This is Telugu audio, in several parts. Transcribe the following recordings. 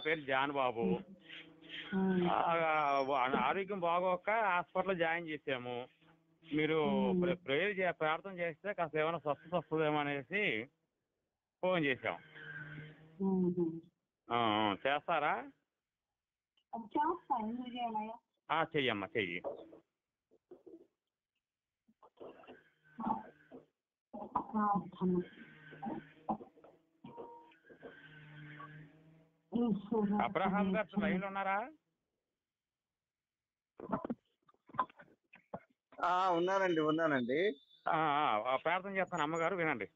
పేరు జాన్ బాబు. ఆరోగ్యం బాగోక హాస్పిటల్లో జాయిన్ చేసాము. మీరు ప్రార్థన చేస్తే కాస్త ఏమైనా స్వస్థత వస్తుందేమో అనేసి ఫోన్ చేసాం. చేస్తారా? చెయ్యమ్మా, చెయ్యి. అబ్రహాం గారు లైన్లో ఉన్నారా? ఉన్నానండి. ప్రార్థన చేస్తాను అమ్మగారు, వినండి.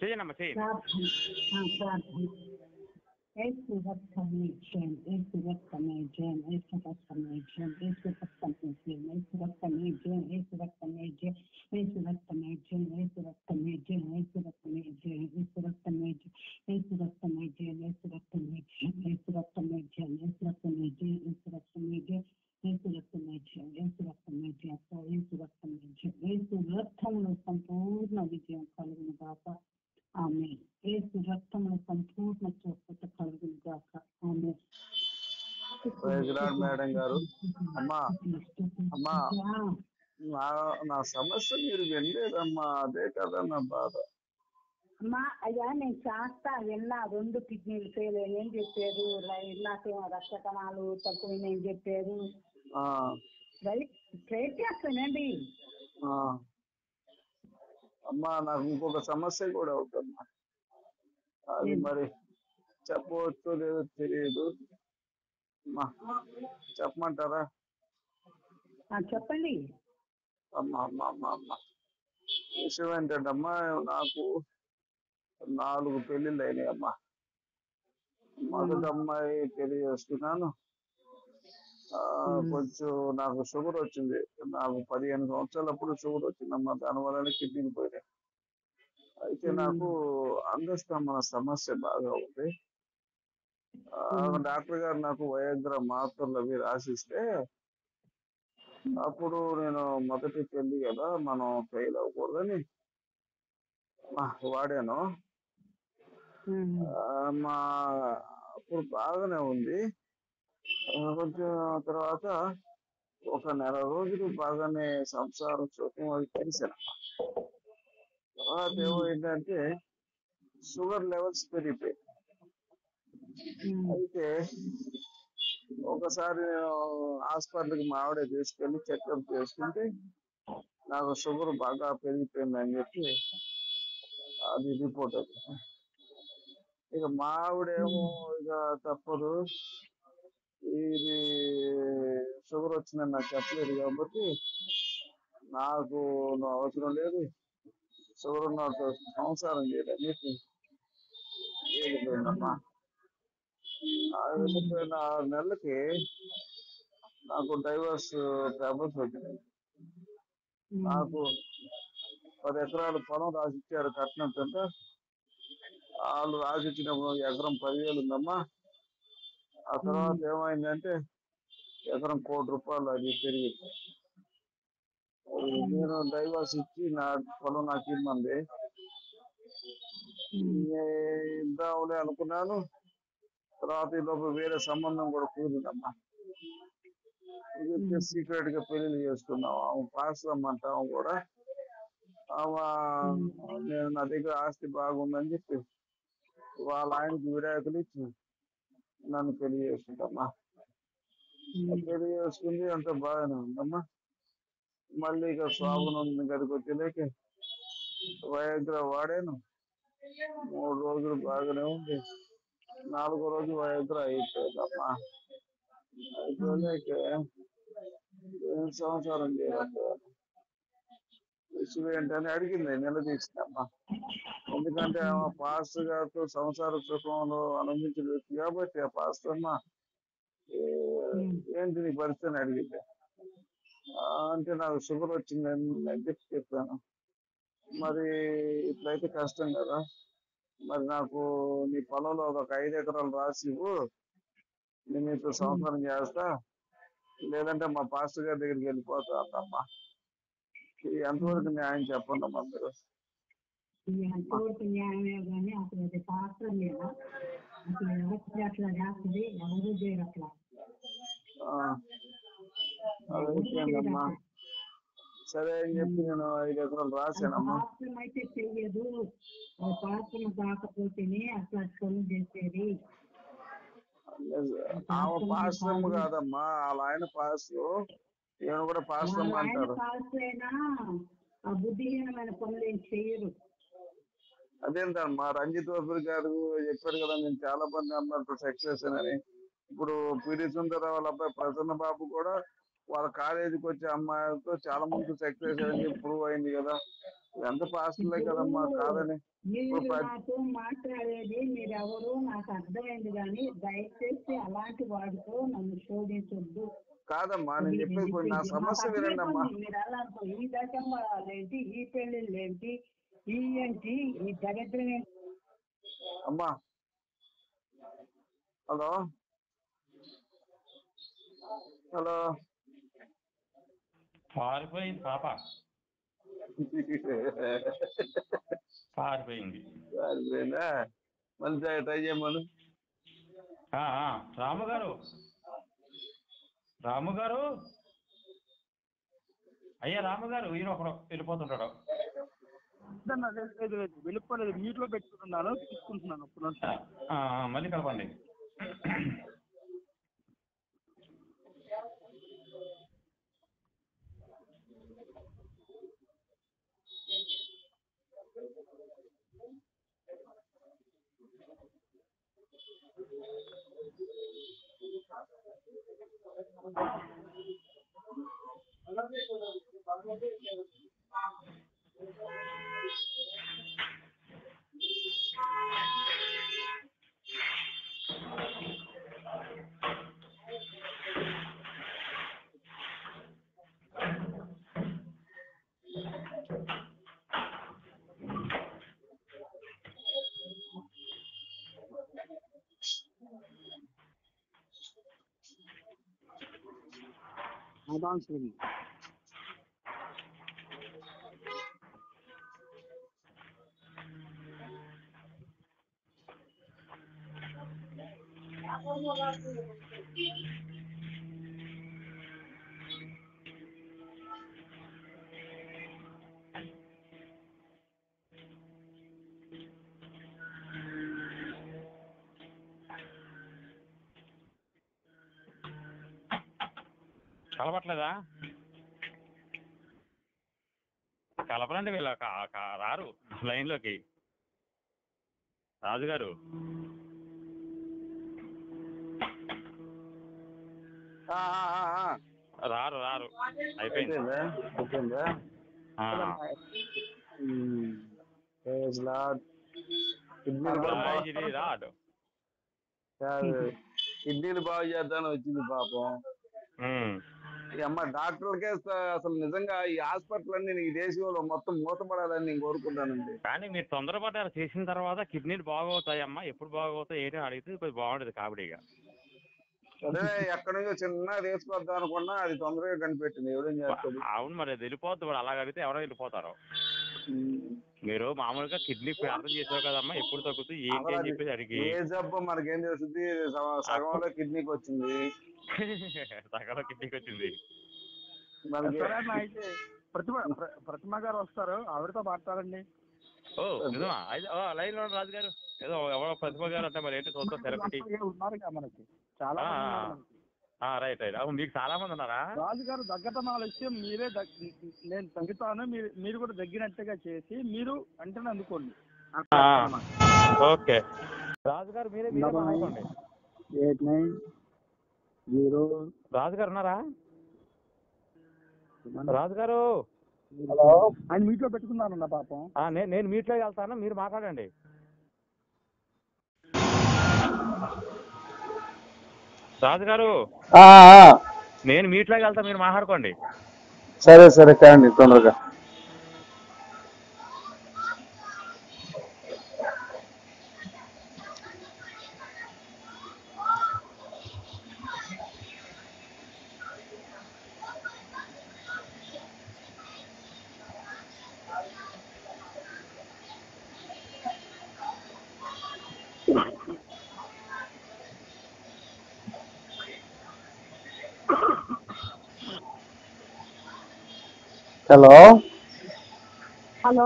చెయ్యనమ్మా, చెయ్యండి. Esse restaurante, esse restaurante, esse restaurante, esse restaurante, esse restaurante, esse restaurante, esse restaurante, esse restaurante, esse restaurante, esse restaurante, esse restaurante, esse restaurante, esse restaurante, esse restaurante, esse restaurante, యేసు రక్తంలో సంపూర్ణ విజయం కలుగును గాక. ఆమేన్. యేసు రక్తంలో సంపూర్ణ స్వస్థత కలుగును గాక. ఆమేన్. మేడం గారు, అమ్మా నా సమస్య మీరు వెళ్ళలేదమ్మా, అదే కదా నా బాధ. అమ్మా అయ్యా నేను చేస్తా విన్నా, 2 కిడ్నీలు ఫెయిల్ ఏం చెప్పారు, నాకేమో రక్త కణాలు తక్కువైనాయని చెప్పారు. ట్రై చేస్తానండి. అమ్మా నాకు ఇంకొక సమస్య కూడా అవుతుందమ్మా, అది మరి చెప్పవచ్చో లేదో తెలియదు, చెప్పమంటారా? చెప్పండి. అమ్మా విషయం ఏంటంటమ్మా, నాకు 4 పెళ్లిళ్ళు అయినాయి అమ్మా. మొదటి అమ్మాయి పెళ్లి చేసుకున్నాను, కొంచెం నాకు షుగర్ వచ్చింది. నాకు 15 సంవత్సరాలప్పుడు షుగర్ వచ్చిందమ్మా, దానివల్ల కిడ్నీలు పోయినాయి. అయితే నాకు అంగస్తంభన సమస్య బాగా ఉంది. డాక్టర్ గారు నాకు వయాగ్రా మాత్రలు అవి రాసిస్తే, అప్పుడు నేను మొదటి పెళ్లి కదా, మనం ఫెయిల్ అవ్వకూడదని వాడాను. అప్పుడు బాగానే ఉంది. కొంచెం తర్వాత ఒక నెల రోజులు బాగానే సంసారం సుఖం అది తెలిసాను. తర్వాత ఏమైందంటే షుగర్ లెవెల్స్ పెరిగిపోయి, అయితే ఒకసారి నేను హాస్పిటల్కి మా ఆవిడ తీసుకెళ్ళి చెకప్ చేసుకుంటే నాకు షుగర్ బాగా పెరిగిపోయిందని చెప్పి అది రిపోర్ట్ అవుతుంది. ఇక మా ఆవిడేమో ఇక తప్పదు, ఇది షుగర్ వచ్చిందని నాకు చెప్పలేదు కాబట్టి నాకు అవసరం లేదు, షుగర్ ఉన్న సంసారం చేయదని చెప్పి వెళ్ళిపోయిందమ్మా. వెళ్ళిపోయిన 6 నెలలకి నాకు డైవర్స్ పేపర్స్ వచ్చినాయి. నాకు 10 ఎకరాలు పొలం రాసిచ్చారు కట్నం కింద. వాళ్ళు రాసిచ్చినప్పుడు ఎకరం 10,000 ఉందమ్మా. ఆ తర్వాత ఏమైందంటే ఎకరం ₹1,00,00,000 అది పెరిగింది. నేను డైవర్స్ ఇచ్చి నా పొలం నాకు ఇమ్మంది, ఇద్దాంలే అనుకున్నాను. తర్వాత ఈలోపు వేరే సంబంధం కూడా కుదిరిందమ్మా. సీక్రెట్ గా పెళ్లి చేసుకున్నాం. ఆమె పాస్టర్ అమ్మంటాము కూడా, నేను నా దగ్గర ఆస్తి బాగుందని చెప్పి వాళ్ళ ఆయనకి విడాకులు ఇచ్చి నన్ను పెళ్లి చేసుకుంటామ్మా. పెళ్లి చేసుకుంది, అంత బాగానే ఉందమ్మా. మళ్ళీ ఇక స్వామిని గదికి వచ్చేలేక వయాగ్రా వాడాను. 3 రోజులు బాగానే ఉంది. 4వ రోజు వయాగ్రా అయిపోయిందమ్మా. అయిపోయాక ఏం సంసారం చేయాలి విషయం ఏంటని అడిగింది, నిలదీసిందమ్మా. ఎందుకంటే ఆమె పాస్టర్ గారితో సంసార సుఖంలో ఆనందించిన వ్యక్తి కాబట్టి ఆ పాస్టర్ అమ్మ ఏంటి నీ పరిస్థితిని అడిగింది. అంటే నాకు షుగర్ వచ్చిందని చెప్పి చెప్పాను. మరి ఇట్లయితే కష్టం కదా, మరి నాకు నీ పొలంలో ఒక 5 ఎకరాలు రాసి ఇవ్వు, నేను నీతో సంసారం చేస్తా, లేదంటే మా పాస్టర్ గారి దగ్గరికి వెళ్ళిపోతా అమ్మా. ఎంతవరకు న్యాయం చెప్పండి అమ్మా మీరు. ఎంతవరకు న్యాయమే కానీ అసలు అది శాస్త్రం మీద అసలు ఎవరికి అట్లా చేస్తుంది, ఎవరు చేయరు అట్లా. అదేంటమ్మా సరే అని చెప్పి నేను 5 ఎకరాలు రాశానమ్మా. శాస్త్రం అయితే చెయ్యదు, శాస్త్రం కాకపోతేనే అట్లా పనులు చేసేది. ఆమె పాశ్రమ కాదమ్మా, వాళ్ళ ఆయన పాస్టర్, ఈయన కూడా పాశ్రమ అంటారు. పాస్టరైనా ఆ బుద్ధిహీనమైన పనులు ఏం చెయ్యరు. అదేంటమ్మా రంజిత్ వసూరి గారు చెప్పాడు కదా, నేను చాలా మంది అమ్మాయిలతో సెక్స్ చేశానని. ఇప్పుడు పిడి సుందరరావు వాళ్ళ అబ్బాయి ప్రసన్న బాబు కూడా వాళ్ళ కాలేజీకి వచ్చే అమ్మాయిలతో చాలా మంది సెక్స్ చేశారని చెప్పి ప్రూవ్ అయింది కదా. ఎంత పాస్టర్లే కదమ్మా, కాదని. మీరు నాతో మాట్లాడేది మీరెవరు నాకు అర్థమైంది, కానీ దయచేసి అలాంటి వాడితో నన్ను శోధించొద్దు. కాదమ్మా నేను చెప్పేది నా సమస్య వినండి అమ్మా. మీరు అలా ఈ దశంబరాలేంటి, ఈ పెళ్లిళ్ళు ఏంటి, ఈ ఏంటి, ఈ దరిద్రం ఏంటి అమ్మా. హలో హలో పారిపోయింది పాప, పారిపోయింది. పారిపోయిందా? మళ్ళీ ట్రై చేయమను. రాము గారు, రాము గారు, అయ్యా రాము గారు, ఈయన ఒకడు వెళ్ళిపోతుంటాడు. వెళ్ళిపోలేదు, మ్యూట్ లో పెట్టుకుంటున్నాను, తీసుకుంటున్నాను. మళ్ళీ కలపండి. కలపట్లేదా? కలపలండి, వీళ్ళు రారు లైన్లోకి. రాజుగారు రారు రారు, అయిపోయింది. కిడ్నీలు బాగు చేద్దామని వచ్చింది పాపం. అమ్మ డాక్టర్లకే అసలు నిజంగా ఈ హాస్పిటల్ అన్ని ఈ దేశంలో మొత్తం మూతపడాలని నేను కోరుకుంటానండి. కానీ మీరు తొందరపడ్డారు, చేసిన తర్వాత కిడ్నీలు బాగవుతాయమ్మా, ఎప్పుడు బాగవుతాయి ఏంటి అడిగితే కొంచెం బాగుండేది కాబడిగా. అదే ఎక్కడి నుంచో చిన్న తీసుకొద్దాం అనుకున్నా, అది తొందరగా కనిపెట్టింది. ఎవరేం చేస్తారు? అవును, మరి అది వెళ్ళిపోద్ది. మరి అలాగ అడిగితే ఎవరో వెళ్ళిపోతారు. మీరు మామూలుగా కిడ్నీ ప్రార్థన చేసావు కదమ్మా, ఎప్పుడు తగ్గుతుంది ఏంటి అని చెప్పేసి అడిగి. ఏ జబ్బు మనకేం తెలుస్తుంది? సగంలో కిడ్నీకి వచ్చింది, సగంలో కిడ్నీకి వచ్చింది. అయితే ప్రతిమ గారు వస్తారు, ఆవిడతో మాట్లాడండి. ఓ నిజమా? లైన్ లో రాజు గారు, ఏదో ఎవరో ప్రతిభ గారు అంటే మరి ఏంటి చూద్దాం. సెలబ్రిటీ మనకి చాలా రైట్ రైట్. అవును, మీకు చాలా మంది ఉన్నారా? రాజు గారు దగ్గటం ఆలస్యం, మీరే నేను తగ్గుతాను, మీరు కూడా దగ్గినట్టుగా చేసి మీరు వెంటనే అందుకోండి. ఓకే రాజు గారు, మీరే అనుకోండి. 89 రాజు గారు ఉన్నారా? రాజు గారు, హలో. ఆయన మీట్ లో పెట్టుకున్నానన్న పాపం. నేను మీట్ లో వెళ్తాను, మీరు మాట్లాడండి. రాజు గారు, నేను మీట్ లోకి వెళ్తాను, మీరు మాట్లాడుకోండి. సరే సరే కానీ తొందరగా. హలో హలో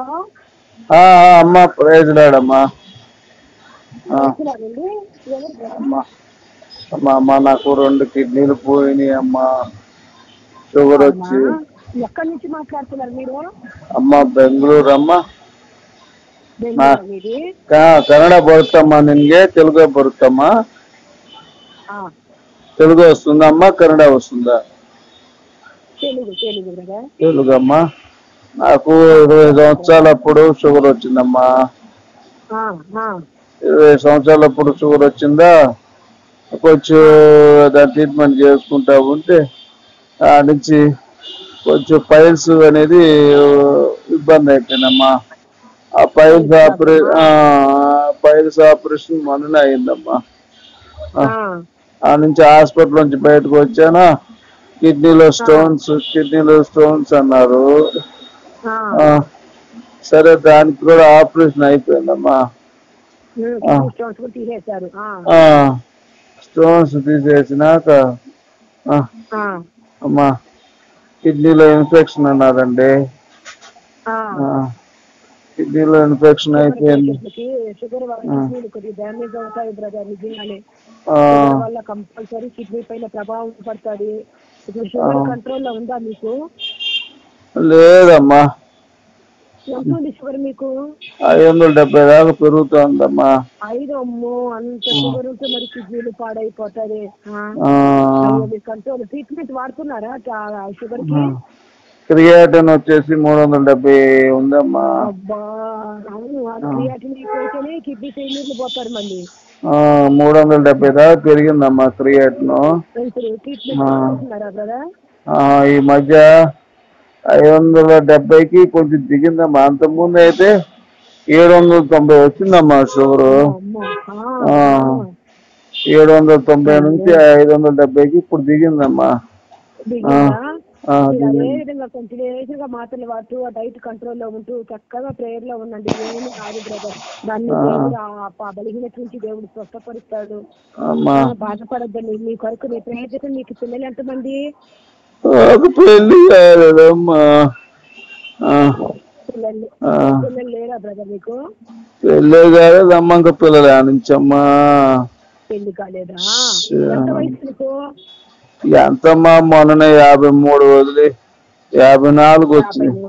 అమ్మా ప్రైజ్ లాడమ్మా. ఎవరు అమ్మా అమ్మా నాకు 2 కిడ్నీలు పోయినాయి అమ్మా. షుగర్ అవునా? వచ్చి. ఎక్కడి నుంచి మాట్లాడుతున్నారు మీరు? అమ్మా బెంగళూరు ಅಮ್ಮ. బెంగళూరు మీది? ಕನ್ನಡ ಬರುತ್ತಮ್ಮ ನಿನ್ಗೆ? తెలుగు ಬರುತ್ತಮ್ಮ? తెలుగు వస్తుందమ్మా, కన్నడ వస్తుందా? తెలుగు బ్రదర్. తెలుగమ్మా. నాకు 20 సంవత్సరాలప్పుడు షుగర్ వచ్చిందమ్మా. 20 సంవత్సరాలప్పుడు షుగర్ వచ్చిందా, కొంచెం దాని ట్రీట్మెంట్ చేసుకుంటా ఉంటే ఆ నుంచి కొంచెం పైల్స్ అనేది ఇబ్బంది అయిపోయిందమ్మా. ఆ పైల్స్ ఆపరేషన్ మొన్ననే అయిందమ్మా. ఆ నుంచి హాస్పిటల్ నుంచి బయటకు వచ్చానా, కిడ్నీలో స్టోన్స్ అన్నారు. సరే దానికి కూడా ఆపరేషన్ అయిపోయిందమ్మా. స్టోన్స్ తీసేసినాక అమ్మా కిడ్నీలో ఇన్ఫెక్షన్ అన్నారండి. కిడ్నీలో ఇన్ఫెక్షన్ అయిపోయింది. షుగర్ డ్యామేజ్ అవుతాయి బ్రదర్, నిజంగానే వల్ల కంపల్సరీ కిడ్నీ పైన ప్రభావం పడుతుంది. ఇప్పుడు షుగర్ కంట్రోల్ లో ఉందా మీకు? లేదమ్మా. ఎంత ఉంది షుగర్ మీకు? 570 దాకా పెరుగుతుందమ్మా. 5 అమ్మో, అంత షుగర్ ఉంటే మరి కిడ్నీలు పాడైపోతుంది. కంట్రోల్ ట్రీట్మెంట్ వాడుతున్నారా షుగర్ కి? క్రియాటిన్ వచ్చేసి 370 ఉందమ్మా. అబ్బా అవును, క్రియాటిన్ అయితేనే కిడ్నీ ఫెయిల్యూర్లు పోతారు మళ్ళీ. 370 దాకా పెరిగిందమ్మా క్రియాటిన్. ఈ మధ్య 570కి కొంచెం దిగిందమ్మా. అంతకుముందు అయితే 790 వచ్చిందమ్మా షుగరు. 790 నుంచి 570కి ఇప్పుడు దిగిందమ్మా. అదే విధంగా కొంచెం లేటుగా మాత్రలు వాడుతూ డైట్ కంట్రోల్ లో ఉంటూ చక్కగా ప్రేయర్ లో ఉండండి. ఏమి కాదు బ్రదర్, దాన్ని దేవుడు బలహీనత నుంచి దేవుడు స్వస్థపరుస్తాడు. బాధపడద్దండి. మీ కొరకు మీ ప్రేయర్. మీకు పిల్లలు ఎంతమంది? పెళ్లి కాలేదమ్మా. పిల్లలు లేరా బ్రదర్ మీకు? పెళ్ళే కాలేదమ్మా, ఇంకా పిల్లలు ఆనించమ్మా. పెళ్లి కాలేదా? ఎంత వయసు మీకు? ఎంతమ్మా, మొన్ననే 53 వదిలి 54 వచ్చింది.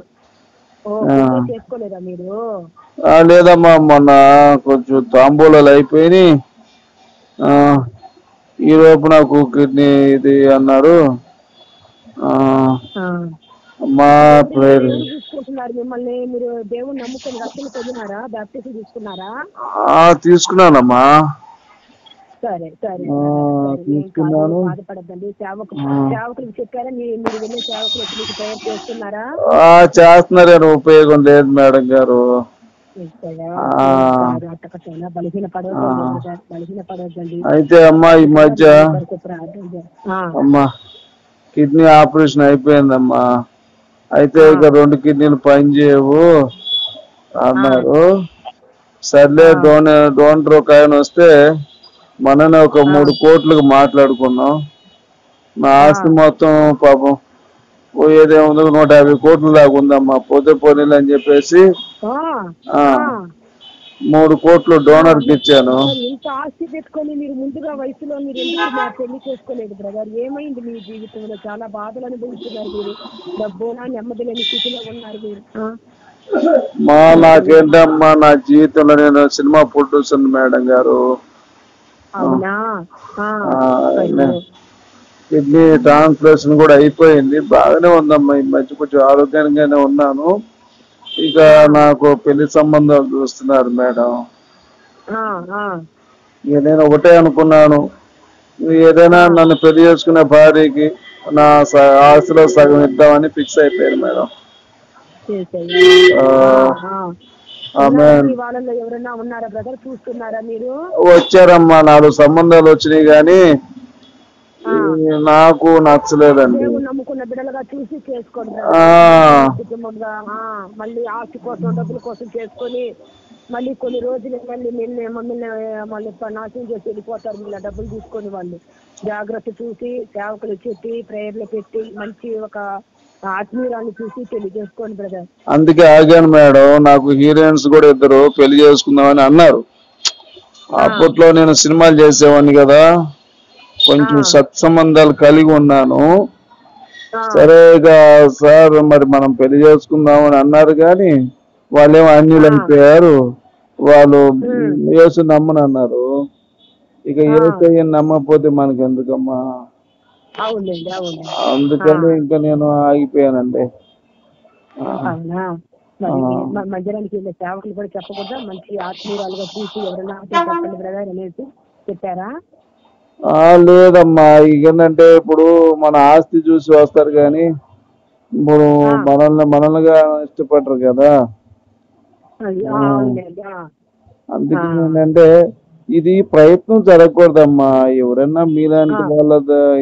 చేసుకోలేదా మీరు? లేదమ్మా, మొన్న కొంచెం తాంబూలాలు అయిపోయినాయి. ఈ లోపు నాకు కిడ్నీ ఇది అన్నారు. మా ప్రేయర్ చూసుకుంటున్నారు మిమ్మల్ని. మీరు దేవుని నమ్ముకొని రక్షణ పొందినారా? బాప్టిజం తీసుకున్నారా? తీసుకున్నానమ్మా. సరే సరే, బాధపడద్దండి. సేవకులకు చెప్పారా? మీరు వెళ్ళే సేవకులు మీకు ప్రేయర్ చేస్తున్నారా? చేస్తున్నారని ఉపయోగం లేదు మేడం గారు. బలహీన పడవద్దండి. అయితే అమ్మా ఈ మధ్య అమ్మా కిడ్నీ ఆపరేషన్ అయిపోయిందమ్మా. అయితే ఇక 2 కిడ్నీలు పనిచేయవు అన్నారు. సర్లే డోనర్ ఒక ఆయన వస్తే మననే ఒక 3 కోట్లకు మాట్లాడుకున్నాం. నా ఆస్తి మొత్తం పాపం పోయేదేముంది 150 కోట్ల దాకా ఉందమ్మా. పోతే పోనీలు అని చెప్పేసి 3 కోట్లు డోనర్కి ఇచ్చాను. ఇంత ఆస్తి పెట్టుకొని మీరు ముందుగా వయసులో మీరు ఎందుకు పెళ్లి చేసుకోలేదు బ్రదర్? ఏమైంది మీ జీవితంలో? చాలా బాధలు అనుభవిస్తున్నారు మీరు. డబ్బునా నెమ్మది లేని స్థితిలో ఉన్నారు మీరు. నాకేంటమ్మా, నా జీవితంలో నేను సినిమా ప్రొడ్యూసర్ మేడం గారు. కిడ్నీ ట్రాన్స్ప్లాంటేషన్ కూడా అయిపోయింది. బాగానే ఉందమ్మా. ఈ మధ్య కొంచెం ఆరోగ్యంగానే ఉన్నాను. ఇక నాకు పెళ్లి సంబంధాలు చూస్తున్నారు మేడం. ఇక నేను ఒకటే అనుకున్నాను, ఏదైనా నన్ను పెళ్లి చేసుకునే భార్యకి నా ఆస్తిలో సగం ఇద్దామని ఫిక్స్ అయిపోయాను మేడం. వచ్చారమ్మా, 4 సంబంధాలు వచ్చినాయి కానీ నాకు నచ్చలేదండి. నమ్ముకున్న బిడ్డలుగా చూసి చేసుకోండి. కుటుంబంగా మళ్ళీ ఆస్తి కోసం డబ్బుల కోసం చేసుకొని మళ్ళీ కొన్ని రోజులు మమ్మల్ని నాశనం చేసి వెళ్ళిపోతారు. మళ్ళీ డబ్బులు తీసుకొని వాళ్ళు. జాగ్రత్త చూసి సేవకులు చెప్పి ప్రేయర్లు పెట్టి మంచి ఒక ఆత్మీయురాన్ని చూసి పెళ్లి చేసుకోండి బ్రదర్. అందుకే ఆగాను మేడం. నాకు హీరోయిన్స్ కూడా ఇద్దరు పెళ్లి చేసుకుందామని అన్నారు. అప్పట్లో నేను సినిమాలు చేసేవాడిని కదా, కొంచెం సత్సంబంధాలు కలిగి ఉన్నాను. సరేగా సార్ మరి మనం పెళ్లి చేసుకుందామని అన్నారు కానీ వాళ్ళేమో అన్యులు అయిపోయారు. వాళ్ళు యేసు నమ్మనన్నారు. ఇక యేసయ్య నమ్మకపోతే మనకి ఎందుకమ్మా, అందుకని ఇంకా నేను ఆగిపోయానండి. మందిరానికి వెళ్ళే సేవకులు కూడా చెప్పకూడదా మంచి ఆత్మీయురాలుగా చూసి ఎవరైనా చెప్పండి బ్రదర్ అనేసి చెప్పారా? లేదమ్మా, ఏంటంటే ఇప్పుడు మన ఆస్తి చూసి వస్తారు కానీ ఇప్పుడు మనల్నిగా ఇష్టపడరు కదా. అందుకే ఏంటంటే ఇది ప్రయత్నం జరగకూడదమ్మా. ఎవరన్నా మీలాంటి వాళ్ళ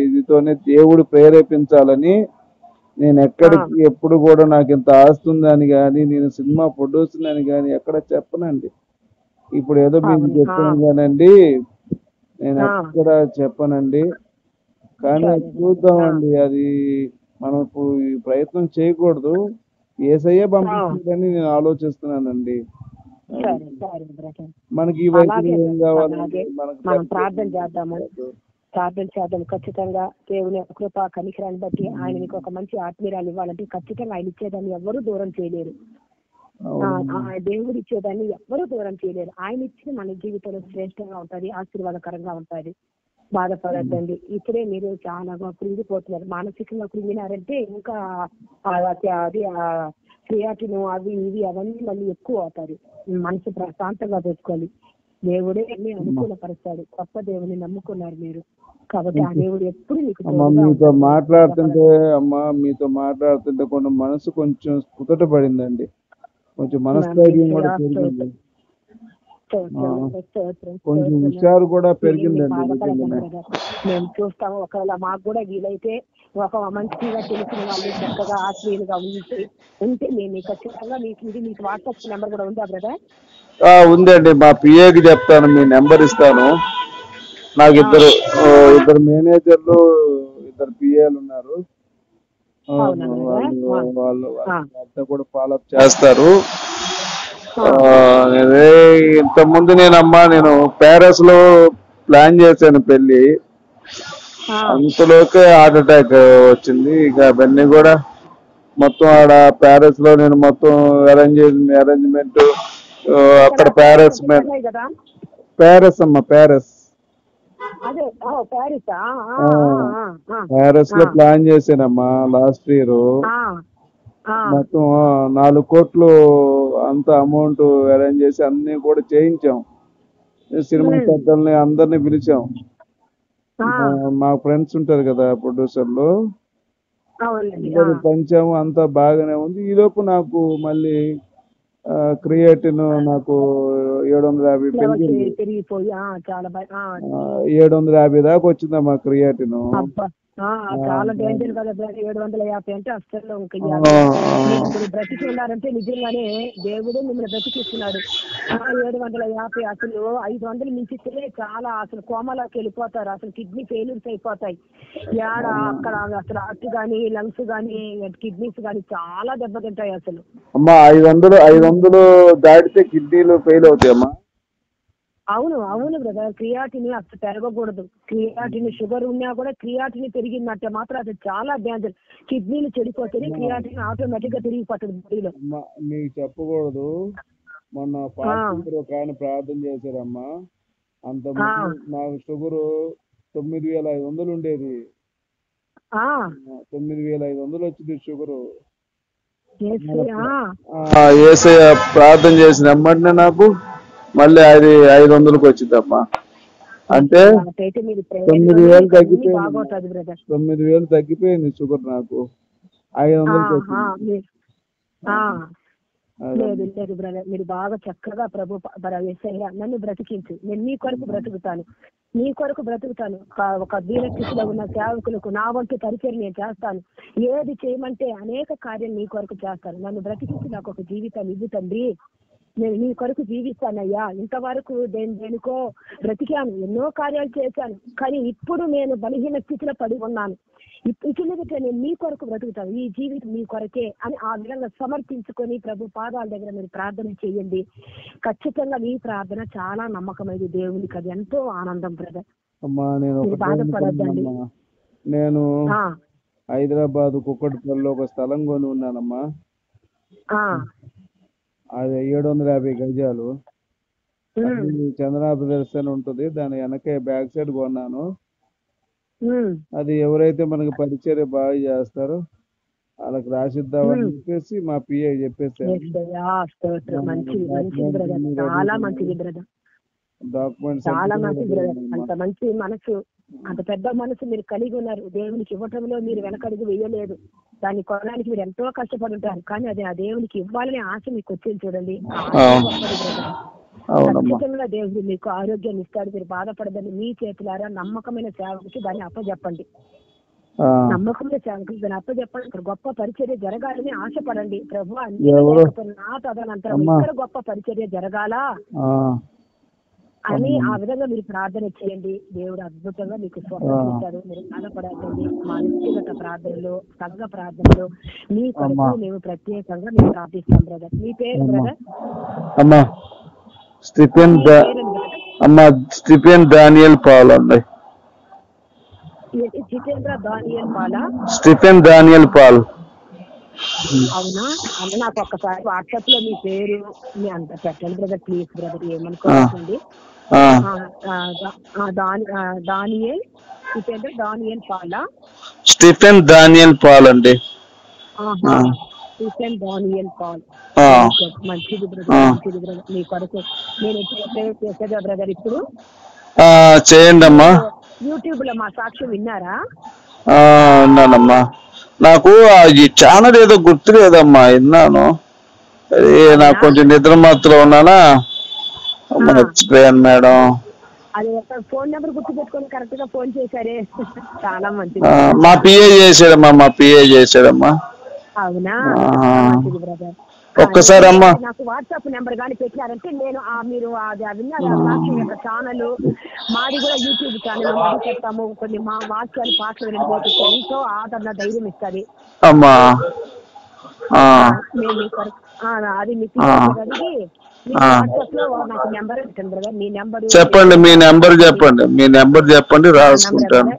ఇదితోనే దేవుడు ప్రేరేపించాలని నేను ఎక్కడికి ఎప్పుడు కూడా నాకు ఇంత ఆస్తి ఉందని కానీ నేను సినిమా ప్రొడ్యూసర్ అని కానీ ఎక్కడ చెప్పనండి. ఇప్పుడు ఏదో మీకు చెప్పాను కానండి, నేను ఎక్కడ చెప్పనండి. కానీ చూద్దామండి, అది మనం ఇప్పుడు ఈ ప్రయత్నం చేయకూడదు. యేసయ్యే పంపించాలని నేను ఆలోచిస్తున్నానండి. మనకి ఈ వయసులో ఏం కావాలండి? మనం ప్రార్థన చేద్దాము, ఖచ్చితంగా దేవుని కృప కనికరాన్ని బట్టి ఆయన మీకు ఒక మంచి ఆత్మీయురాలు ఇవ్వాలంటే ఖచ్చితంగా ఆయన ఇచ్చేదాన్ని ఎవరు దూరం చేయలేరు. దేవుడు ఇచ్చేదాన్ని ఎవరు దూరం చేయలేరు. ఆయన ఇచ్చి మన జీవితంలో శ్రేష్టంగా ఉంటది, ఆశీర్వాదకరంగా ఉంటది. బాధపడద్దండి. ఇప్పుడే మీరు చాలా కృంగిపోతున్నారు. మానసికంగా కృంగినారంటే ఇంకా అది క్రియాటిన్ అవి ఇవి అవన్నీ మళ్ళీ ఎక్కువ అవుతారు. మనసు ప్రశాంతంగా పెట్టుకోవాలి. దేవుడే అన్ని అనుకూలపరుస్తాడు. గొప్ప దేవుని నమ్ముకున్నారు మీరు కాబట్టి ఆ దేవుడు ఎప్పుడు మీతో మాట్లాడుతుంటే కొంచెం మనసు కొంచెం కుదుట పడిందండి. కొంచెం మనస్థైర్యం కూడా పెరిగింది, కొంచెం హుషారు కూడా పెరిగిందండి. మేము చూస్తాము. ఒకవేళ మాకు కూడా వీలైతే ఒక మంచిగా తెలిసిన వాళ్ళు చక్కగా ఆత్మీయులుగా ఉంటే మేము ఖచ్చితంగా మీకు వాట్సాప్ నెంబర్ కూడా ఉందా బ్రదర్? ఉందండి. మా పిఏకి చెప్తాను, మీ నెంబర్ ఇస్తాను. నాకు ఇద్దరు మేనేజర్లు, ఇద్దరు పిఏలు ఉన్నారు. వాళ్ళు అంతా కూడా ఫాలోఅప్ చేస్తారు. ఇంతకుముందు నేను ప్యారిస్ లో ప్లాన్ చేశాను పెళ్లి. అంతలోకే హార్ట్ అటాక్ వచ్చింది. ఇక అవన్నీ కూడా మొత్తం ఆడ ప్యారిస్ లో నేను మొత్తం అరేంజ్మెంట్ అక్కడ ప్యారిస్ లో ప్లాన్ చేశానమ్మా లాస్ట్ ఇయర్. మొత్తం 4 కోట్లు అంత అమౌంట్ అరేంజ్ చేసి అన్ని కూడా చేయించాం. సినిమా పెద్దల్ని అందరినీ పిలిచాం. మా ఫ్రెండ్స్ ఉంటారు కదా ప్రొడ్యూసర్లు, అందరూ పంచాము. అంతా బాగానే ఉంది. ఈలోపు నాకు మళ్ళీ క్రియేటిన్ నాకు 750 పెరిగింది. 750 దాకా వచ్చిందమ్మా క్రియేటిన్. చాలా డేంజర్ కదా 750 అంటే అస్సలు బ్రతికి ఉన్నారంటే నిజంగానే దేవుడే మిమ్మల్ని బ్రతికిస్తున్నాడు. 750 అసలు 500 మించితే చాలా అసలు కోమలోకి వెళ్ళిపోతారు. అసలు కిడ్నీ ఫెయిల్యూర్స్ అయిపోతాయి. అక్కడ అసలు హార్ట్ గానీ లంగ్స్ గానీ కిడ్నీస్ గానీ చాలా దెబ్బతింటాయి అసలు. అమ్మా 500 దాటితే కిడ్నీలు ఫెయిల్ అవుతాయమ్మా. అవును బ్రదర్. క్రియాటిన్ అసలు పెరగకూడదు. క్రియాటిన్ షుగర్ ఉన్నా కూడా క్రియాటిన్ పెరిగిందంటే మాత్రం అది చాలా డేంజర్. కిడ్నీలు చెడిపోతే క్రియాటిన్ ఆటోమేటిక్ గా తిరిగిపోతుంది బాడీలో. మీకు చెప్పకూడదు. మొన్న పాస్టర్ ఒక ఆయన ప్రార్థన చేశారమ్మా. అంత నాకు షుగర్ 9500 ఉండేది. 9500 వచ్చింది షుగర్. యేసయ్య ప్రార్థన చేసిన వెంటనే నాకు మళ్ళీ అది 500కి వచ్చిందమ్మా. అంటే 9000 తగ్గిపోయింది షుగర్ నాకు. 500కి వచ్చింది. లేదు బ్రదర్, మీరు బాగా చక్కగా ప్రభు నన్ను బ్రతికించు, నేను నీ కొరకు బ్రతుకుతాను. ఒక దీనస్థితిలో ఉన్న సేవకులకు నా వంతు పరిచయం నేను చేస్తాను. ఏది చేయమంటే అనేక కార్యం నీ కొరకు చేస్తాను. నన్ను బ్రతికించి నాకు ఒక జీవితాన్ని ఇవ్వు తండ్రి. నేను నీ కొరకు జీవిస్తానయ్యా. ఇంతవరకు దేనికో బ్రతికాను, ఎన్నో కార్యాలు చేశాను, కానీ ఇప్పుడు నేను బలహీన స్థితిలో పడి ఉన్నాను. ఇట్లా నేను నీ కొరకు బ్రతుకుతాను, ఈ జీవితం నీ కొరకే అని ఆ విధంగా సమర్పించుకొని ప్రభు పాదాల దగ్గర మీరు ప్రార్థన చేయండి. ఖచ్చితంగా మీ ప్రార్థన చాలా నమ్మకమైంది దేవునికి, అది ఎంతో ఆనందం బ్రదర్. మీరు బాధపడద్దండి. నేను హైదరాబాద్ కుక్కటిపల్లిలో ఒక స్థలం కొని ఉన్నానమ్మా. అది 750 గజాలు. చంద్ర బ్రదర్స్ అని ఉంటుంది, దాని వెనకే బ్యాక్ సైడ్ కొన్నాను. అది ఎవరైతే మనకి పరిచర్య బాగా చేస్తారో వాళ్ళకి రాసిద్దామని చెప్పేసి మా పిఏ చెప్పేసి డాక్యుమెంట్స్ చాలా మంచి బ్రదర్. అంత మంచి మనసు, అంత పెద్ద మనసు మీరు కలిగి ఉన్నారు. దేవునికి ఇవ్వటంలో మీరు వెనకడుగు వేయలేదు. దాన్ని కొనడానికి మీరు ఎంతో కష్టపడి ఉంటారు, కానీ అది ఆ దేవునికి ఇవ్వాలనే ఆశ మీకు వచ్చింది చూడండి. ఖచ్చితంగా దేవుడు మీకు ఆరోగ్యాన్ని ఇస్తాడు. మీరు బాధపడదని మీ చేతులారా నమ్మకమైన సేవకుకి దాన్ని అప్పచెప్పండి. నమ్మకమైన సేవకుకి దాన్ని అప్పచెప్పండి. ఇక్కడ గొప్ప పరిచర్య జరగాలని ఆశపడండి. ప్రభు నా తదనంతరం ఇక్కడ గొప్ప పరిచర్య జరగాల అని ఆ విధంగా మీరు ప్రార్థన చేయండి. దేవుడు అద్భుతంగా మీకు స్వస్థత ఇస్తాడు. మీరు బాధపడకండి. మా వ్యక్తిగత ప్రార్థనలో, సంఘ ప్రార్థనలో మీ కొరకు మేము ప్రత్యేకంగా మేము ప్రార్థిస్తాం బ్రదర్. మీ పేరు బ్రదర్? స్టీఫెన్ డానియల్ పాల్ అండి. జితేంద్ర దానియల్ పాలా? Stephen Daniel Paul. అవునా? అంటే నాకు ఒక్కసారి వాట్సాప్ లో మీ పేరు మీ అంత పెట్టండి బ్రదర్ ప్లీజ్ బ్రదర్, ఏమనుకోండి. దానియల్ జితేంద్ర దానియల్ పాలా? స్టీఫెన్ డానియల్ పాల్ అండి. Stephen Daniel Paul. మంచిది బ్రదర్, మంచిది బ్రదర్. మీ కొరకు నేను చేసేదా బ్రదర్ ఇప్పుడు చేయండి అమ్మా. యూట్యూబ్ లో మా సాక్ష్యం విన్నారా? విన్నానమ్మా. నాకు ఈ ఛానల్ ఏదో గుర్తులేదమ్మా, విన్నాను. నాకు కొంచెం నిద్ర మాత్రం ఉన్నానా, మర్చిపోయాను మేడం. అది ఫోన్ నెంబర్ గుర్తు పెట్టుకొని కరెక్ట్ గా ఫోన్ చేశారే, చాలా మంచిది. మా పిఏ చేశాడమ్మా. అవునా? మంచిది బ్రదర్. ఒక్కసారి అమ్మా నాకు వాట్సాప్ నెంబర్ కానీ పెట్టారంటే నేను మీరు అది విన్నారు సాక్షి యొక్క ఛానల్, మాది కూడా యూట్యూబ్ ఛానల్ మాది చెప్తాము. కొన్ని మా వాక్యాలు పాటలు వినకపోతే ఎంతో ఆదరణ ధైర్యం ఇస్తుంది అమ్మా. అది మీకు అడిగి వాట్సాప్ లో నాకు నెంబర్ పెట్టండి బ్రదర్. మీ నెంబర్ చెప్పండి, మీ నెంబర్ చెప్పండి రాసుకుంటాను.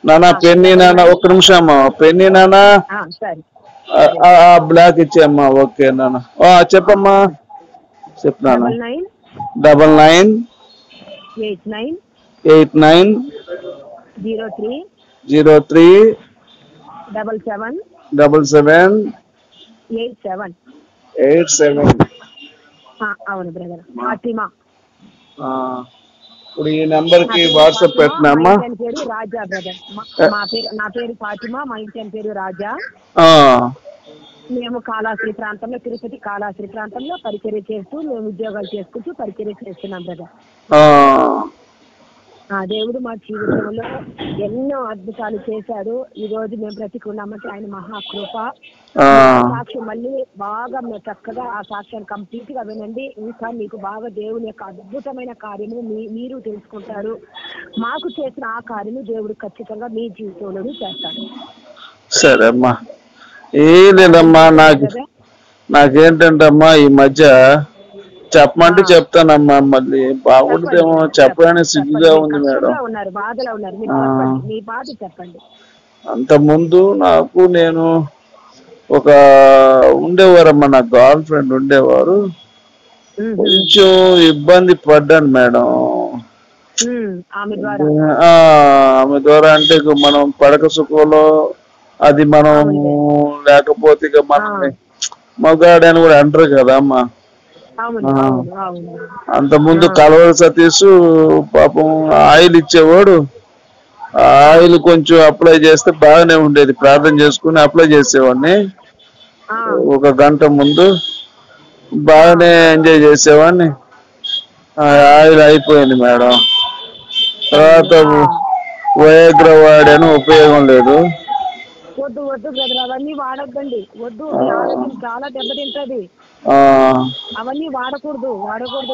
నాన్న పెన్ని నాన్న, ఒక్క నిమిషం అమ్మా. పెన్ని నాన్న సరే బ్లాక్ ఇచ్చేయమ్మా. ఓకే నాన్న, చెప్పమ్మా. చెప్తాను. 9989037787. అవును బ్రదర్. ఫాతిమా. ఇప్పుడు ఈ నెంబర్ కి వాట్సాప్ పెట్టినమ్మా. పేరు రాజా బ్రదర్. నా పేరు ఫాతిమా, మా ఇంటి పేరు రాజా. మేము కాళాశ్రీ ప్రాంతంలో, తిరుపతి కాళాశ్రీ ప్రాంతంలో పరిచర్య చేస్తూ మేము ఉద్యోగాలు చేసుకుంటూ పరిచర్య చేస్తున్నాం బ్రదర్. దేవుడు మా జీవితంలో ఎన్నో అద్భుతాలు చేశాడు. ఈ రోజు మేము బ్రతికున్నామంటే ఆయన మహాకృప. సాక్ష్యం మళ్ళీ బాగా చక్కగా ఆ సాక్ష్యాన్ని కంప్లీట్ గా వినండి. ఇంకా మీకు బాగా దేవుని యొక్క అద్భుతమైన కార్యము మీరు తెలుసుకుంటారు. మాకు చేసిన ఆ కార్యము దేవుడు ఖచ్చితంగా మీ జీవితంలోనూ చేస్తాడు. సరే అమ్మా. లేదమ్మా, నాకేంటంటే అమ్మా ఈ మధ్య చెప్పమంటే చెప్తానమ్మా, మళ్ళీ బాగుంటుందేమో చెప్పడానికి సిగ్గుగా ఉంది మేడం. అంత ముందు నేను ఒక ఉండేవారమ్మా, నా గర్ల్ ఫ్రెండ్ ఉండేవారు. కొంచెం ఇబ్బంది పడ్డాను మేడం ఆమె ద్వారా. అంటే మనం పడక సుఖంలో అది మనం లేకపోతే ఇక మనల్ని మగాడని కూడా అంటారు కదా అమ్మా. అంత ముందు కలవర సతీష్ పాపం ఆయిల్ ఇచ్చేవాడు. ఆయిల్ కొంచెం అప్లై చేస్తే బాగానే ఉండేది. ప్రార్థన చేసుకుని అప్లై చేసేవాడిని. 1 గంట ముందు బాగానే ఎంజాయ్ చేసేవాడిని. ఆయిల్ అయిపోయింది మేడం. తర్వాత వయాగ్ర వాడాను, ఉపయోగం లేదు. వద్దు బ్రదర్, అవన్నీ వాడొద్దండి. వద్దు, మీ ఆరోగ్యం చాలా దెబ్బతింటది. అవన్నీ వాడకూడదు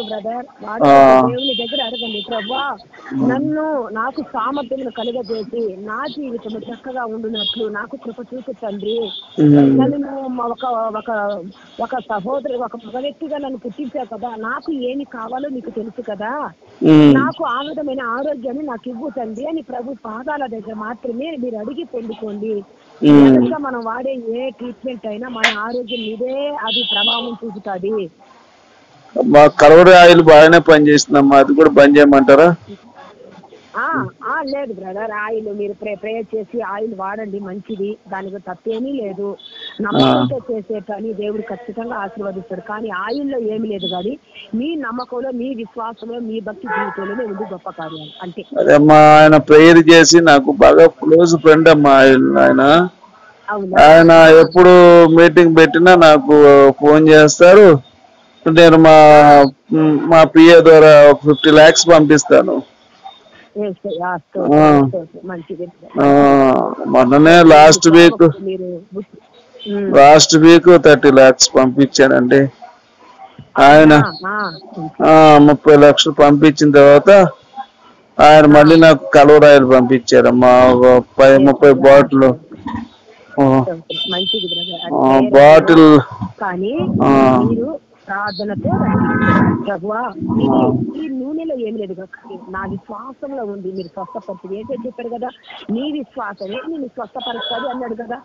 బ్రదర్, వాడకూడదు. దేవుని దగ్గర అడగండి, ప్రభువా నాకు సామర్థ్యం కలుగజేసి నా జీవితం చక్కగా ఉండునట్లు నాకు కృప చూపించండి. నన్ను ఒక సహోదరు, ఒక మగ వ్యక్తిగా నన్ను పుట్టించావు కదా, నాకు ఏమి కావాలో నీకు తెలుసు కదా, నాకు ఆ విధమైన ఆరోగ్యాన్ని నాకు ఇవ్వుతండి అని ప్రభు పాదాల దగ్గర మాత్రమే మీరు అడిగి పొందుకోండి. మనం వాడే ఏ ట్రీట్మెంట్ అయినా మన ఆరోగ్యం మీదే అది ప్రభావం చూపుతుంది. మా కలవరి ఆయిల్ బాగానే పనిచేస్తుందమ్మా, అది కూడా బంద్ చేయమంటారా? లేదు బ్రదర్, ఆయిల్ మీరు ప్రేయర్ చేసి ఆయిల్ వాడండి, మంచిది, దానికి తప్పేమీ లేదు. నమ్మకంతో చేసే పని దేవుడు ఖచ్చితంగా ఆశీర్వదిస్తాడు. కానీ ఆయిల్లో ఏమి లేదు, కానీ మీ నమ్మకంలో, మీ విశ్వాసంలో, మీ భక్తి జీవితంలోనే ఉంది గొప్ప కార్యాలు అంటే. అదేమ్మా, ఆయన ప్రేయర్ చేసి నాకు బాగా క్లోజ్ ఫ్రెండ్ అమ్మా ఆయన ఎప్పుడు మీటింగ్ పెట్టినా నాకు ఫోన్ చేస్తారు. నేను మా పిఏ ద్వారా 50 lakhs పంపిస్తాను. మొన్ననే లాస్ట్ వీక్ 30 lakhs పంపించానండి. ఆయన 30 lakhs పంపించిన తర్వాత ఆయన మళ్ళీ నాకు కలవరాయలు పంపించారమ్మా, 30 బాటిల్ బాటిల్. కానీ మీరు ప్రార్థనతో ప్రభువా ఈ నూనెలో ఏం లేదు, నా విశ్వాసంలో ఉంది, మీరు స్వస్థపరిచింది ఏంటో చెప్పారు కదా, నీ విశ్వాసమే నేను స్వస్థపరుస్తుంది అన్నాడు కదా.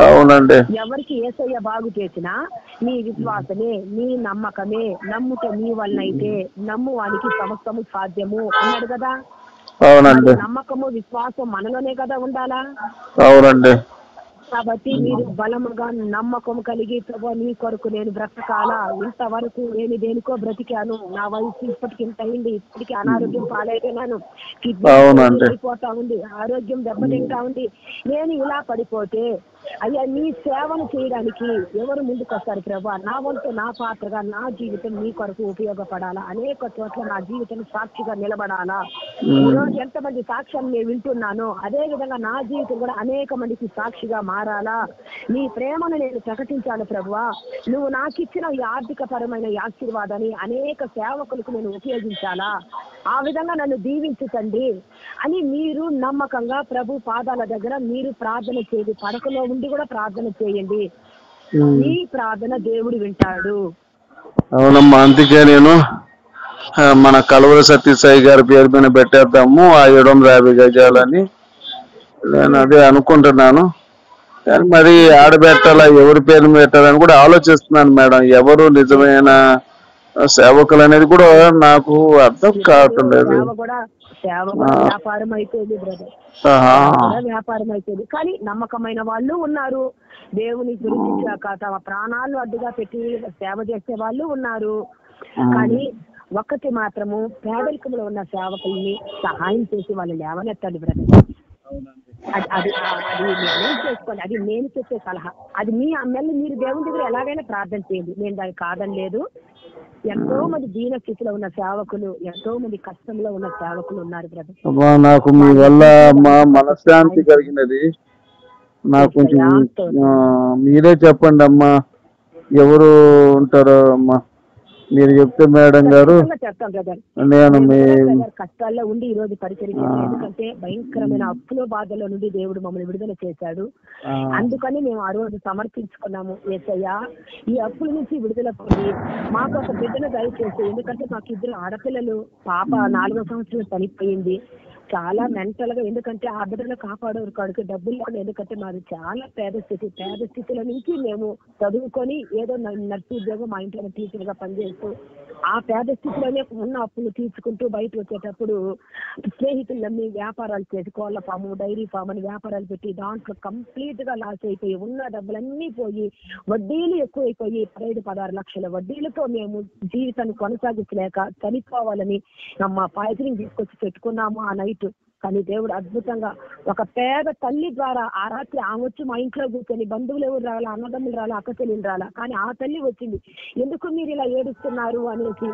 అవునండి. ఎవరికి యేసయ్య బాగు చేసినా నీ విశ్వాసమే, నీ నమ్మకమే, నమ్ముట నీ వల్ల అయితే నమ్ము వానికి సమస్తము సాధ్యము అన్నాడు కదా. అవునండి. నమ్మకము విశ్వాసం మనలోనే కదా ఉండాలా. అవునండి. కాబట్టి మీరు బలముగా నమ్మకం కలిగి ప్రభు నీ కొరకు నేను బ్రతకాలా, ఇంతవరకు నేను దేనికో బ్రతికాను, నా వయసు ఇప్పటికి ఇంత అయింది, ఇప్పటికి అనారోగ్యం పాలైపోయినాను, కిడ్నీ పడిపోతా ఉంది, ఆరోగ్యం దెబ్బతింటా ఉంది, నేను ఇలా పడిపోతే అయ్యా నీ సేవను చేయడానికి ఎవరు ముందుకు వస్తారు ప్రభు? నా వంతు, నా పాత్రగా నా జీవితం నీ కొరకు ఉపయోగపడాలా, అనేక చోట్ల నా జీవితం సాక్షిగా నిలబడాలా. ఈరోజు ఎంతమంది సాక్ష్యాన్ని నేను వింటున్నానో అదే విధంగా నా జీవితం కూడా అనేక మందికి సాక్షిగా మారాలా. నీ ప్రేమను నేను ప్రకటించాను ప్రభువా, నువ్వు నాకు ఇచ్చిన ఈ ఆర్థిక పరమైన ఆశీర్వాదాన్ని అనేక సేవకులకు నేను ఉపయోగించాలా, ఆ విధంగా నన్ను దీవించండి అని మీరు నమ్మకంగా ప్రభు పాదాల దగ్గర మీరు ప్రార్థన చేయండి. పడకలో ఉండి కూడా ప్రార్థన చేయండి, మీ ప్రార్థన దేవుడు వింటాడు. అవునమ్మా, అందుకే నేను మన కలవర సత్యసాయి గారి పేరు మీద పెట్టేద్దాము ఆ 750 గజాలని నేను అదే అనుకుంటున్నాను. మరి ఆడబెట్టాలా, ఎవరి పేరు పెట్టాలని కూడా ఆలోచిస్తున్నాను మేడం. ఎవరు నిజమైన సేవకులు అనేది కూడా నాకు అర్థం కావట్లేదు. వ్యాపారం అయిపోయింది బ్రదర్, వ్యాపారం అయిపోయింది. కానీ నమ్మకమైన వాళ్ళు ఉన్నారు, దేవుని గురించి తమ ప్రాణాలను అడ్డుగా పెట్టి సేవ చేసే వాళ్ళు ఉన్నారు. కానీ ఒక్కటి మాత్రము పేదరికంలో ఉన్న సేవకుల్ని సహాయం చేసి వాళ్ళు లేవనెత్తండి బ్రదర్. అది నేను చేసుకోండి, అది నేను చెప్పే సలహా. అది మీ అమ్మల్ని మీరు దేవుని దగ్గర ఎలాగైనా ప్రార్థన చేయండి, నేను దానికి కాదని లేదు. ఎంతో మంది దీన స్థితిలో ఉన్న సేవకులు, ఎంతో మంది కష్టంలో ఉన్న సేవకులు ఉన్నారు బ్రదర్. నాకు మీ వల్ల మా మనశ్శాంతి కలిగినది. నాకు కొంచెం మీరే చెప్పండి అమ్మా, ఎవరు ఉంటారో అమ్మా మీరు చెప్తే మేడం గారు. నేను కష్టాల్లో ఉండి ఈ రోజు పరిచయం, ఎందుకంటే భయంకరమైన అప్పుల బాధల నుండి దేవుడు మమ్మల్ని విడుదల చేశాడు. అందుకని మేము ఆ రోజు సమర్పించుకున్నాము, యేసయ్యా ఈ అప్పుల నుంచి విడుదల పొంది మాకు ఒక బిడ్డను దయచేసి. ఎందుకంటే మాకు 2 ఆడపిల్లలు, పాప 4వ సంవత్సరం చనిపోయింది. చాలా మెంటల్ గా, ఎందుకంటే ఆ బిడ్డను కాపాడేవారు కాడికి డబ్బులు లేకుండా, ఎందుకంటే మాది చాలా పేద స్థితిలో నుంచి మేము చదువుకొని ఏదో నర్సు ఉద్యోగం మా ఇంట్లో టీచర్ గా పనిచేస్తూ ఆ పేద స్థితిలోనే ఉన్న అప్పులు తీర్చుకుంటూ బయట వచ్చేటప్పుడు స్నేహితులు నమ్మి వ్యాపారాలు చేసి కోళ్ల ఫాము, డైరీ ఫామ్ అని వ్యాపారాలు పెట్టి దాంట్లో కంప్లీట్ గా లాస్ అయిపోయి ఉన్న డబ్బులన్నీ పోయి వడ్డీలు ఎక్కువైపోయి 15-16 లక్షల వడ్డీలతో మేము జీవితాన్ని కొనసాగించలేక చనిపోవాలని మా పాయకుని తీసుకొచ్చి పెట్టుకున్నాము. ఆ నైట్ కానీ దేవుడు అద్భుతంగా ఒక పేద తల్లి ద్వారా ఆ రాత్రి ఆమె వచ్చి మా ఇంట్లో కూర్చొని బంధువులు ఎవరు రాలా, అన్నదమ్ములు రాలా, అక్క చెల్లెలు రాలా, కానీ ఆ తల్లి వచ్చింది. ఎందుకు మీరు ఇలా ఏడుస్తున్నారు అనేసి,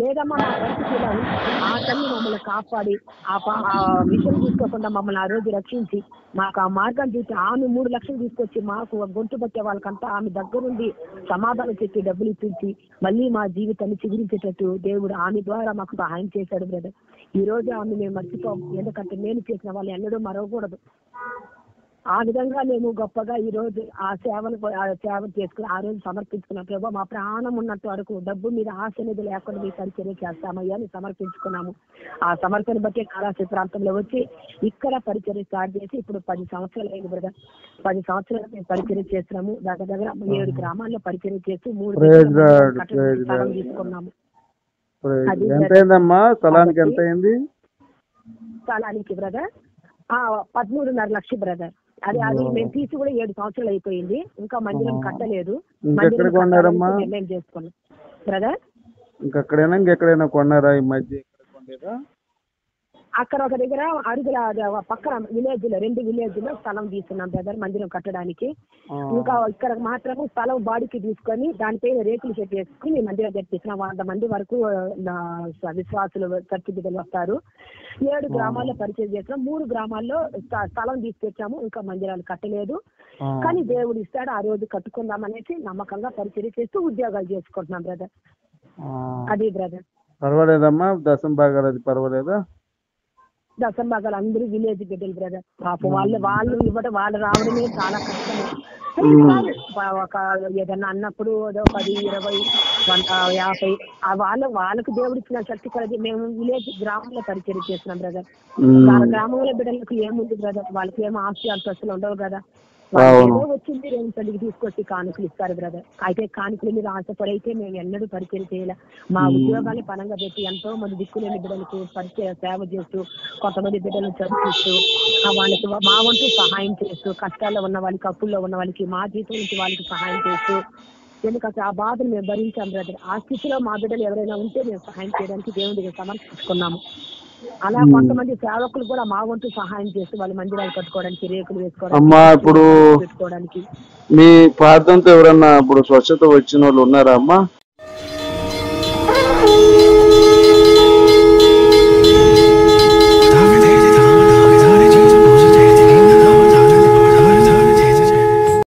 లేదమ్మా మా పరిస్థితి ఇలా ఉంది. ఆ తల్లి మమ్మల్ని కాపాడి ఆ విషయం తీసుకోకుండా మమ్మల్ని ఆ రోజు రక్షించి మాకు ఆ మార్గాన్ని చూసి ఆమె 3 లక్షలు తీసుకొచ్చి మాకు గొంతు పట్టే వాళ్ళకంతా ఆమె దగ్గరుండి సమాధానం చెప్పి డబ్బులు ఇప్పించి మళ్ళీ మా జీవితాన్ని చిగురించేటట్టు దేవుడు ఆమె ద్వారా మాకు సహాయం చేశాడు బ్రదర్. ఈ రోజు ఆమె మేము మర్చిపోం, ఎందుకంటే నేను చేసిన వాళ్ళు ఎన్నడూ మరవకూడదు. ఆ విధంగా మేము గొప్పగా ఈ రోజు ఆ సేవ చేసుకుని ఆ రోజు సమర్పించుకున్నాం. ప్రభు మా ప్రాణం ఉన్నంత వరకు డబ్బు మీద ఆశ అనేది లేకుండా మీ పరిచర్య చేస్తామయ్యా అని సమర్పించుకున్నాము. ఆ సమర్పణ బట్టి కాళాశ్రీ ప్రాంతంలో వచ్చి ఇక్కడ పరిచర్య స్టార్ట్ చేసి ఇప్పుడు 10 సంవత్సరాలు అయింది బ్రదర్. 10 సంవత్సరాలు మేము పరిచర్య చేస్తున్నాము. దగ్గర 7 గ్రామాల్లో పరిచర్య చేసి 3 స్థలం తీసుకున్నాము. స్థలానికి బ్రదర్ 13.5 లక్షలు బ్రదర్. అది మేము తీసి కూడా 7 సంవత్సరాలు అయిపోయింది. ఇంకా మందిరం కట్టలేదు. నిర్ణయం చేసుకున్నాం బ్రదర్. ఇంకెక్కడైనా కొన్నారా ఈ మధ్య? అక్కడ ఒక దగ్గర అరుగుల పక్కన విలేజ్ లో 2 విలేజ్ లో స్థలం తీసుకున్నాం బ్రదర్ మందిరం కట్టడానికి. ఇంకా ఇక్కడ మాత్రము స్థలం బాడీకి తీసుకొని దానిపైన రేకులు షెడ్ వేసుకుని మందిరం కట్టించిన 100 మంది వరకు విశ్వాసులు చర్చి బిడ్డలు వస్తారు. 7 గ్రామాల్లో పరిచయం చేసినాం. 3 గ్రామాల్లో స్థలం తీసుకొచ్చాము. ఇంకా మందిరాలు కట్టలేదు, కానీ దేవుడు ఇస్తాడు. ఆ రోజు కట్టుకుందాం అనేసి నమ్మకంగా పరిచయం చేస్తూ ఉద్యోగాలు చేసుకుంటున్నాం బ్రదర్. అది బ్రదర్. పర్వాలేదమ్మా, దశం భాగాలు పర్వాలేదా? దశం భాగాలు అందరూ విలేజ్ బిడ్డలు బ్రదర్. పాపం వాళ్ళు ఇవ్వడం వాళ్ళు రావడమే చాలా కష్టం. ఒక ఏదన్నా అన్నప్పుడు 10, 20, 100, 50 వాళ్ళకు దేవుడు ఇచ్చిన శక్తి కలిగి మేము విలేజ్ గ్రామంలో పరిచయం చేస్తున్నాం బ్రదర్. గ్రామంలో బిడ్డలకు ఏముంది బ్రదర్, వాళ్ళకి ఏమో ఆస్తి అంతస్తులు ఉండవు కదా. ఏదో వచ్చింది 2 తల్లికి తీసుకొచ్చి కానుకలు ఇస్తారు బ్రదర్. అయితే కానుకల మీద ఆశపడైతే మేము ఎన్నడూ పరిచయం చేయాలి. మా ఉద్యోగాన్ని పనంగా పెట్టి ఎంతో మంది దిక్కులేని బిడ్డలకు సేవ చేస్తూ, కొంతమంది బిడ్డలను చదివిస్తూ, వాళ్ళకి మా వంతు సహాయం చేస్తూ, కష్టాల్లో ఉన్న వాళ్ళకి, అప్పుల్లో ఉన్న వాళ్ళకి మా జీతం నుంచి వాళ్ళకి సహాయం చేస్తూ, ఎందుకంటే ఆ బాధను మేము భరించాం బ్రదర్. ఆ స్థితిలో మా బిడ్డలు ఎవరైనా ఉంటే మేము సహాయం చేయడానికి దేవుడి దగ్గర సమర్పించుకున్నాము. అలా కొంతమంది సేవకులు కూడా మా వంతు సహాయం చేస్తూ వాళ్ళు మందిరాలు కట్టుకోవడానికి, రేకులు వేసుకోవడానికి, పెట్టుకోవడానికి. మీ ప్రార్థనతో ఎవరన్నా ఇప్పుడు స్వచ్ఛత వచ్చిన వాళ్ళు ఉన్నారా అమ్మా?